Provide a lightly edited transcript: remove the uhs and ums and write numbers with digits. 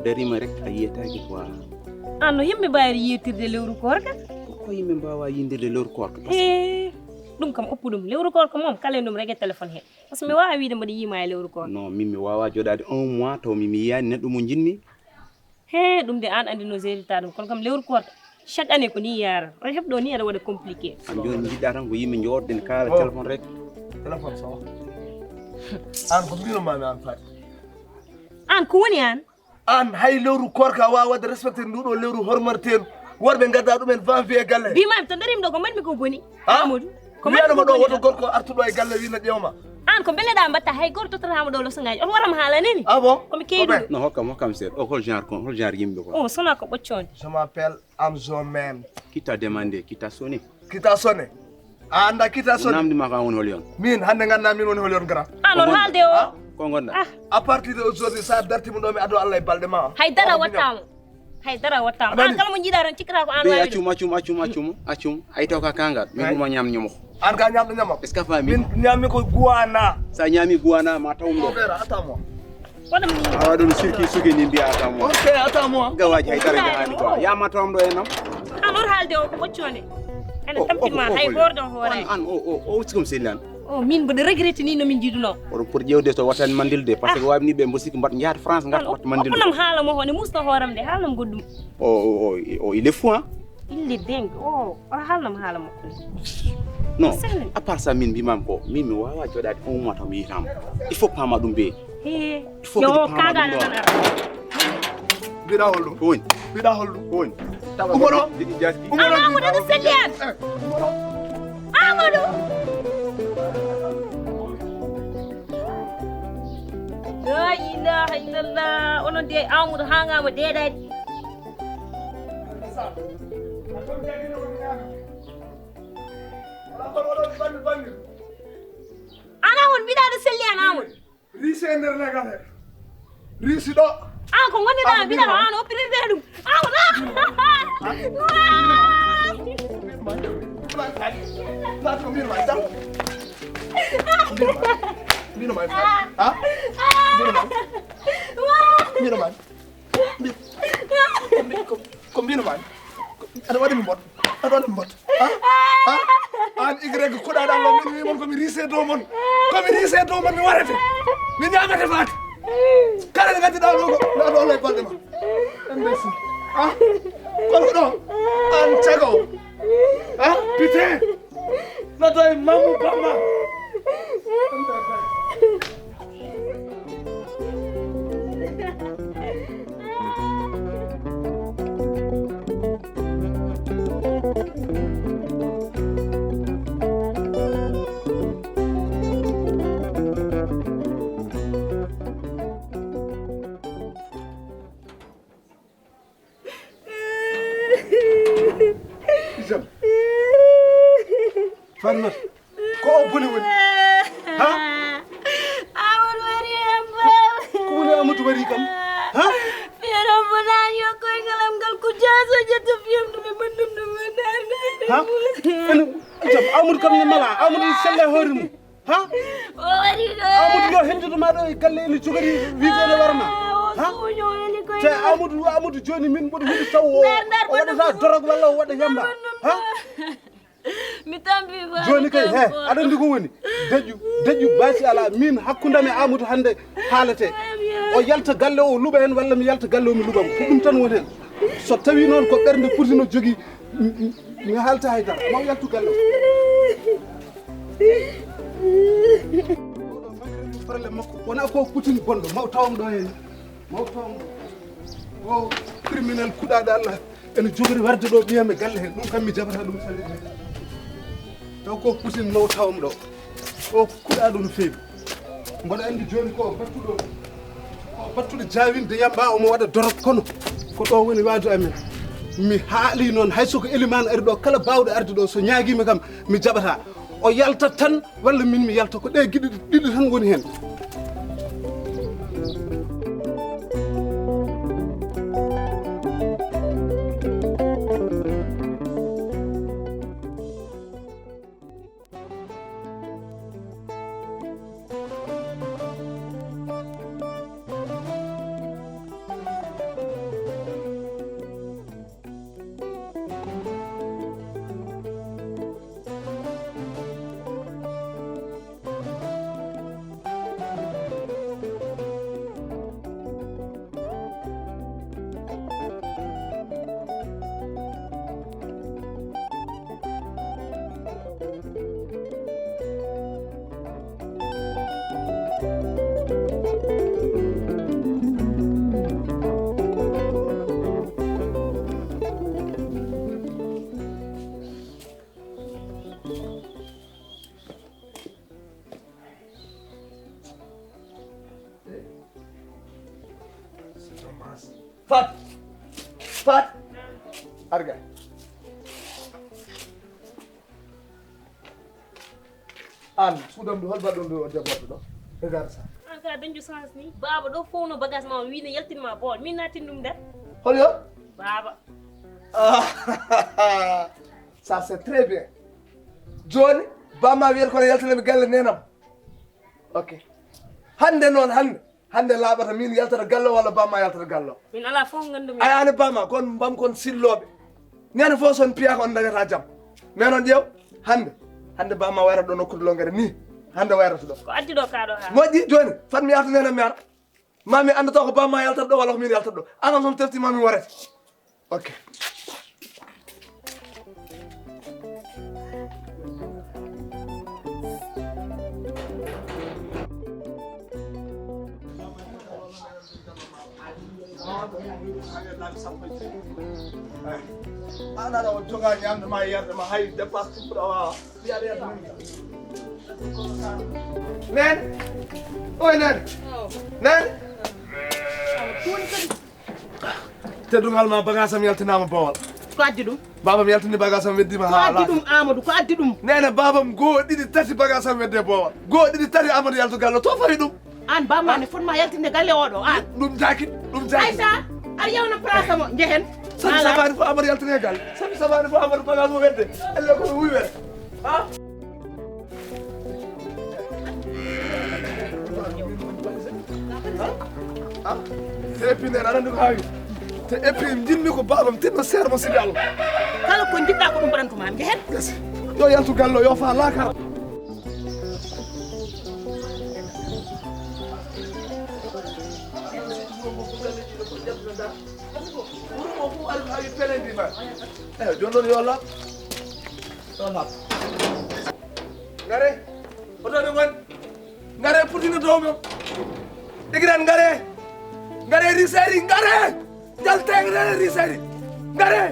darima rek a yiyataake quoi. No yimɓe mbawi yewtirde lewru korka ko yimɓe mbawa yindirde lewru korka ɗum kam oppu ɗum lewru korka moom kalen ɗum rek e téléphone he par ce que mi wawa wiide mbaɗa yima e lewru korka non min mi wawa joɗade 1 mois taw mimi yiyani neɗɗo mo jinmi ɗum de an andi no gérita ɗum kono kam lewru korka chaque année ko ni yara o heɓɗo ni aɗa waɗa compliqué an joni jiɗɗa tan ko yimɓe jooɗɗen kaala téléphone rek téléphone so an ko mbiromami an faati an ko woni an hay lewru korka wawa wadde respecté nduɗo lewru hormarteɗu worɓe gadda ɗumen vanvier galle mbimami to darima ɗo ko mbaɗmi ko boni amadou ko wiyanoma ɗo woto gorko artuɗo e galle wino ƴewma an ko beleɗa mbatta hay goto tottatama ɗo losogaji on waram haalaneni bon komi keyduɗo non hokkam seeɗa o hol genre yimɓe quoi sona ko ɓoccode je m'appelle Amzo Man qui t'a demandé qui t'a sonné a anda kita sonné namdima ka woni hol yon min hande ganda min woni hol yon grand on haalde o ko gonɗa à partir de aujourd'hui sa dartimo ɗo mi ado Allah e balɗe ma haydara wattama an kala mo jiiɗa tan cikkata ko an wawi accum hay taw ka kangal min ɓurma ñam ñomo an ka ñamɗo ñamam est ce que fami min ñammi ko guwana sa ñami guwana ma tawum ɗo attends-moi waɗam ni a waɗum circuit sugue ni mbiya attends-moi ok attends-moi gawaji haydara jahani quoi yama tawam ɗo enam an on haalde o ko ɓoccode ene tampinma hay goto hoore an o wutsi kom selli an min mboɗo regrette ni nomin jiiduno oɗon pour ƴewde to wattani mandilde par ce que wawni ɓe mbo sikki mbaɗa jahata France garta watta mandilde okonam haalamo ho ne musno hooram de haalnam goɗɗum o il est fou hein il est dingue o haalnam haala makko non à part ça min mbimami ko min mi wawa joɗade 1 mois taw mi yitama il faut pama ɗum ɓe il faut yo kagaɗa tan ara mbiɗa holɗum woni mbiɗa holɗum woni umoɗo jiɗi jaski amadou aɗa selli an amadou la ilaha illallah onon de amadou hangama deeɗade ana won mbiɗaɗo selli an amadou riisi e nder legal he riisi ɗo an ko gonɗiɗa mbiɗaɗo an oppirinde ɗum ko mbirma dam mbirma ko mbirmani aɗa waɗi mi mbot an igrege kuɗaɗa lo min wimon komi riise dow mon mi warete mi ñamete faati kala nde gaddiɗa ɗo ko mi aɗa Allah e balɗe ma mbesi kono ɗo an cago putain nato e mamou bamma Farma ko o boni woni amadou wari ko woni amadou wari kam fiyano bonani yo koyngalam ngal ko jaso jetta fiyamduɓe bandumɗume ene jam amadou kam ne mala amadou selle hoore mum o wari amadou yo hendudoma ɗo e galle ene jogori wiidene warma suñoeli koy te amadou joni min mboɗo wiɗi taw o waɗata drogue walla o waɗa yamba mi tampi joni kay he aɗa andi ko woni deƴƴu basi ala min hakkudam e amadou hande haalete o yalta galle o luuɓa hen walla mi yalta galle o mi luuɓamo ko ɗum tan woni hen so tawi noon ko ɓerde putino jogui mi haalta haydara maw yaltu galle o probléme makko wona ko putini bonɗo maw tawam ɗo hen o criminel kuɗaɗo Allah ene jogori warde ɗo ɓiyam e galle hen ɗum kam mi jabata ɗum salli taw ko putini maw tawam ɗo o kuɗaɗo no feewi mboɗo andi joni ko battuɗo jawinde yamba omo waɗa dorog kono ko ɗo woni waadu amen mi haali noon haysoko elimane ari ɗo kala bawɗo arde ɗo so ñaguima kam mi jaɓata o yalta tan walla min mi yalta ko ɗe guiɗi ɗiɗi tan woni hen Fat arga an sudam do holba ɗon ɗo debbo ɗo e garsa an ka dañju sens ni baba ɗo fowno bagage ma wiine yaltinma bool min natin ɗum nder hol yo baba ça c'est très bien joni bamma wiyata kono yaltanami galle nenam ok hande noon hande laaɓata min yaltata galle walla bamma yaltata galle o min ala fof gandumi ayani bamma kon mbam kon silloɓe nene fof son piya ko on dañata jaam mais noon ƴeew hande bamma wayrata ɗo nokkude longere ni hande wayrata ɗo ko addi ɗo kaɗo ha moƴƴi joni fat mi yalta nenam mi ara mami andato ko bamma yaltata ɗo walla ko min yaltata ɗo anan son tefti mami warete ok ana o joga ñamde ma yerde ma hay dépasse tumpuɗa wawa fiyaɗe yerde nene oy nene nene teddugal ma bagage am yaltinama bowal ko addi ɗum babam yaltini bagage am weddima ha addi ɗum Amadou ko addi ɗum nene babam goo ɗiɗi tati bagage am wedde bowal goo ɗiɗi tati Amadou yaltu gallo to fawi ɗum an bamane fotma yaltinde galle oɗo an ɗum jaki Aïssa aɗa yewna place mo jehen sabi sabani fo Amadou yaltine galle sabi sabani fo Amadou bagage mo wedde elle ko wuywere ha te eppi nden aɗa andi ko hawi te eppi jinmi ko babam tinno seere mo sidi Allah kala ko jiɗɗa ko ɗum mbaɗantuma jehen gasi yo yaltu gallo yo fa lakara joni ɗon yo laaɓ yo laaɓ ngare otoɓe gon ngare putino dow mem ɗigiren ngare riseri ngare jaltegre riseri ngare